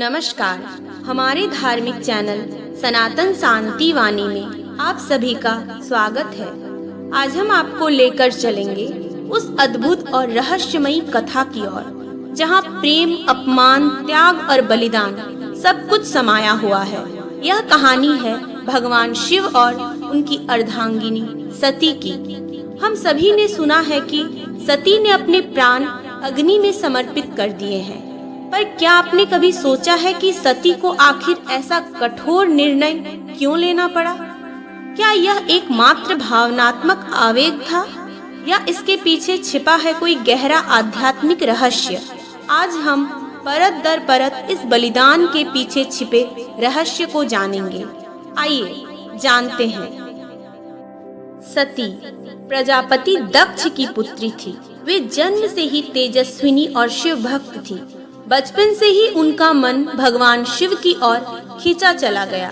नमस्कार। हमारे धार्मिक चैनल सनातन शांति वाणी में आप सभी का स्वागत है। आज हम आपको लेकर चलेंगे उस अद्भुत और रहस्यमयी कथा की ओर, जहां प्रेम, अपमान, त्याग और बलिदान सब कुछ समाया हुआ है। यह कहानी है भगवान शिव और उनकी अर्धांगिनी सती की। हम सभी ने सुना है कि सती ने अपने प्राण अग्नि में समर्पित कर दिए हैं, पर क्या आपने कभी सोचा है कि सती को आखिर ऐसा कठोर निर्णय क्यों लेना पड़ा? क्या यह एक मात्र भावनात्मक आवेग था या इसके पीछे छिपा है कोई गहरा आध्यात्मिक रहस्य? आज हम परत दर परत इस बलिदान के पीछे छिपे रहस्य को जानेंगे। आइए जानते हैं। सती प्रजापति दक्ष की पुत्री थी। वे जन्म से ही तेजस्विनी और शिव भक्त थी। बचपन से ही उनका मन भगवान शिव की ओर खींचा चला गया।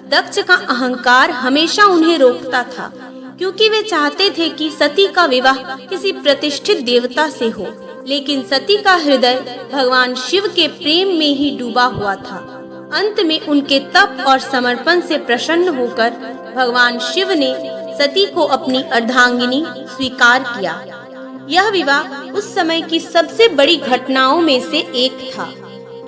दक्ष का अहंकार हमेशा उन्हें रोकता था, क्योंकि वे चाहते थे कि सती का विवाह किसी प्रतिष्ठित देवता से हो। लेकिन सती का हृदय भगवान शिव के प्रेम में ही डूबा हुआ था। अंत में उनके तप और समर्पण से प्रसन्न होकर भगवान शिव ने सती को अपनी अर्धांगिनी स्वीकार किया। यह विवाह उस समय की सबसे बड़ी घटनाओं में से एक था।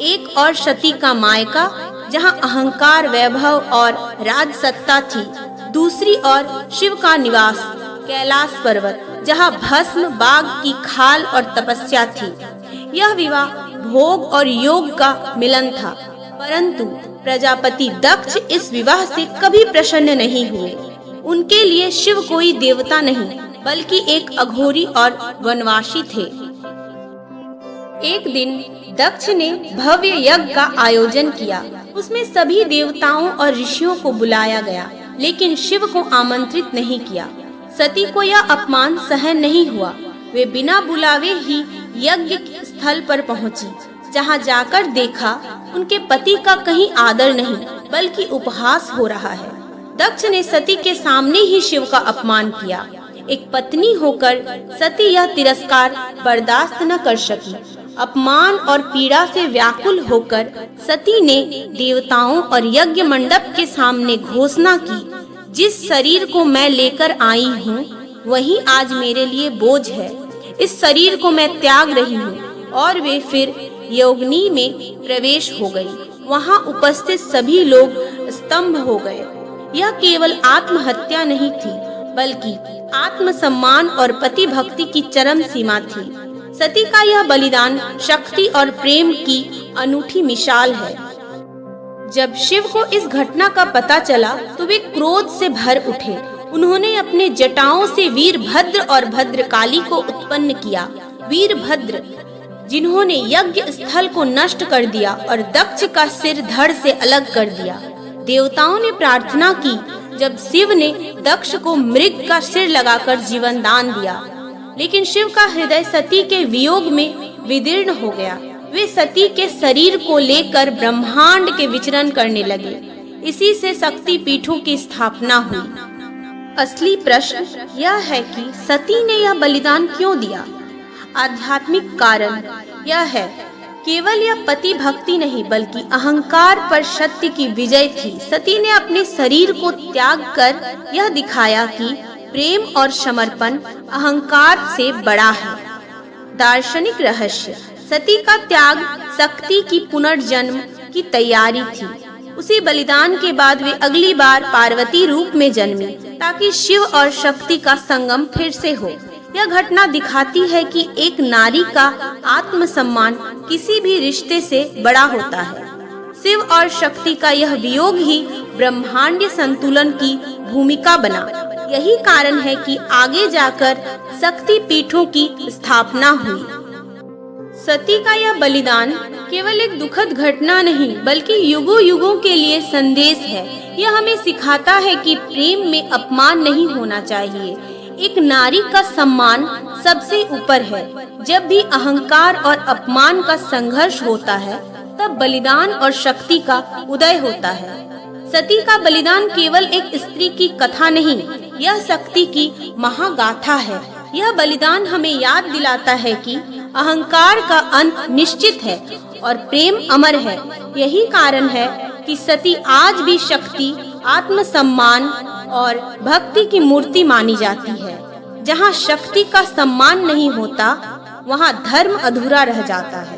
एक और सती का मायका, जहां अहंकार, वैभव और राजसत्ता थी। दूसरी ओर शिव का निवास कैलाश पर्वत, जहां भस्म, बाघ की खाल और तपस्या थी। यह विवाह भोग और योग का मिलन था, परंतु प्रजापति दक्ष इस विवाह से कभी प्रसन्न नहीं हुए। उनके लिए शिव कोई देवता नहीं, बल्कि एक अघोरी और वनवासी थे। एक दिन दक्ष ने भव्य यज्ञ का आयोजन किया। उसमें सभी देवताओं और ऋषियों को बुलाया गया, लेकिन शिव को आमंत्रित नहीं किया। सती को यह अपमान सहन नहीं हुआ। वे बिना बुलावे ही यज्ञ स्थल पर पहुंची। जहां जाकर देखा, उनके पति का कहीं आदर नहीं, बल्कि उपहास हो रहा है। दक्ष ने सती के सामने ही शिव का अपमान किया। एक पत्नी होकर सती यह तिरस्कार बर्दाश्त न कर सकी। अपमान और पीड़ा से व्याकुल होकर सती ने देवताओं और यज्ञ मंडप के सामने घोषणा की, जिस शरीर को मैं लेकर आई हूँ, वही आज मेरे लिए बोझ है। इस शरीर को मैं त्याग रही हूँ। और वे फिर योगिनी में प्रवेश हो गई। वहाँ उपस्थित सभी लोग स्तंभ हो गए। यह केवल आत्महत्या नहीं थी, बल्कि आत्मसम्मान और पति भक्ति की चरम सीमा थी। सती का यह बलिदान शक्ति और प्रेम की अनूठी मिसाल है। जब शिव को इस घटना का पता चला, तो वे क्रोध से भर उठे। उन्होंने अपने जटाओं से वीरभद्र और भद्रकाली को उत्पन्न किया। वीरभद्र, जिन्होंने यज्ञ स्थल को नष्ट कर दिया और दक्ष का सिर धड़ से अलग कर दिया। देवताओं ने प्रार्थना की। जब शिव ने दक्ष को मृग का सिर लगाकर जीवन दान दिया, लेकिन शिव का हृदय सती के वियोग में विदीर्ण हो गया। वे सती के शरीर को लेकर ब्रह्मांड के विचरण करने लगे। इसी से शक्ति पीठों की स्थापना हुई। असली प्रश्न यह है कि सती ने यह बलिदान क्यों दिया? आध्यात्मिक कारण यह है, केवल यह पति भक्ति नहीं, बल्कि अहंकार पर सत्य की विजय थी। सती ने अपने शरीर को त्याग कर यह दिखाया कि प्रेम और समर्पण अहंकार से बड़ा है। दार्शनिक रहस्य, सती का त्याग शक्ति की पुनर्जन्म की तैयारी थी। उसी बलिदान के बाद वे अगली बार पार्वती रूप में जन्मी, ताकि शिव और शक्ति का संगम फिर से हो। यह घटना दिखाती है कि एक नारी का आत्मसम्मान किसी भी रिश्ते से बड़ा होता है। शिव और शक्ति का यह वियोग ही ब्रह्मांडीय संतुलन की भूमिका बना। यही कारण है कि आगे जाकर शक्ति पीठों की स्थापना हुई। सती का यह बलिदान केवल एक दुखद घटना नहीं, बल्कि युगों युगों के लिए संदेश है। यह हमें सिखाता है कि प्रेम में अपमान नहीं होना चाहिए। एक नारी का सम्मान सबसे ऊपर है। जब भी अहंकार और अपमान का संघर्ष होता है, तब बलिदान और शक्ति का उदय होता है। सती का बलिदान केवल एक स्त्री की कथा नहीं, यह शक्ति की महागाथा है। यह बलिदान हमें याद दिलाता है कि अहंकार का अंत निश्चित है और प्रेम अमर है। यही कारण है कि सती आज भी शक्ति, आत्मसम्मान और भक्ति की मूर्ति मानी जाती है। जहाँ शक्ति का सम्मान नहीं होता, वहाँ धर्म अधूरा रह जाता है।